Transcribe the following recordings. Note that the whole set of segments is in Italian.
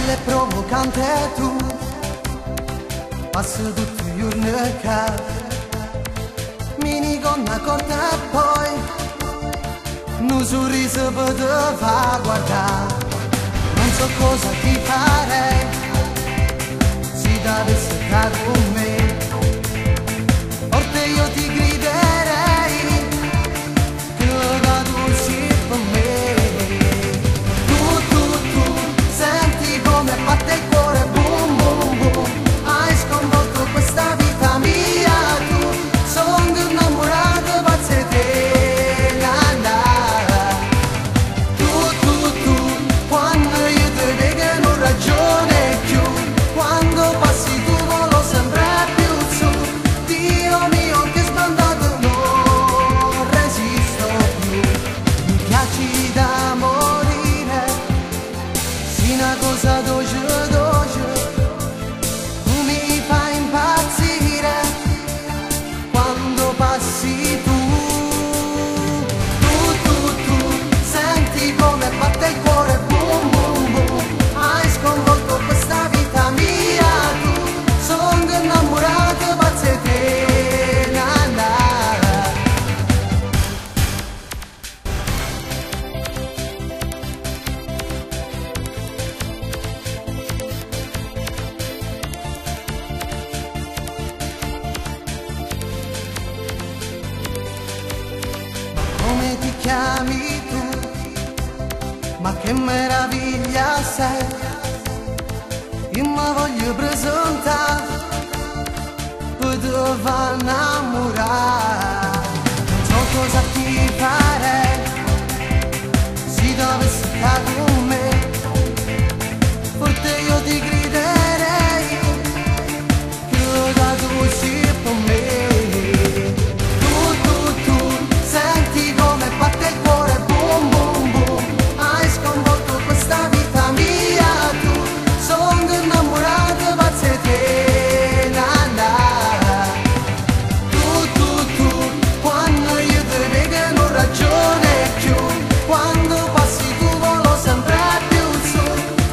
bella e provocante tu, passa tutti i giorni che mi gonna corta e poi un sorriso per te fa guardare. Non so cosa ti farei se dovessi stare con me, forse io ti griderei che lo vado per me. Senti come batte il cuore, boom boom boom, hai sconvolto questa vita mia, tu sono innamorato pazzo di te, la la. Tu, quando io ti vedo non ragione più, quando passi tu volo sempre più su, Dio mio che sbandato non resisto più, mi piaci da morire, sì una cosa dolce dolce, tu mi fai impazzire quando passi tu. Senti come batte il cuore, boom boom boom, hai sconvolto questa vita mia, tu sono innamorato pazzo di te, la la. Come ti chiami tu? Ma che meraviglia sei! Io mi voglio presentare per dove innamorare. Non so cosa ti farei se dovessi stare con me, forse io ti griderei che lo dato sì per me. Senti come batte il cuore, boom boom boom, hai sconvolto questa vita mia, tu sono innamorato pazzo di te, la la. Tu, quando io ti vedo non ragione più, quando passi tu volo sempre più su,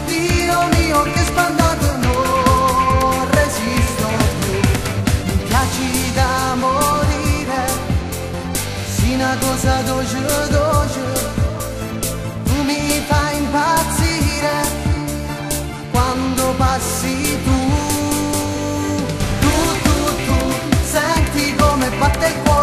Dio mio che sbandato non resisto più, mi piaci da morire, sì una cosa dolce dolce, tu mi fai impazzire quando passi tu. Senti come batte il cuore,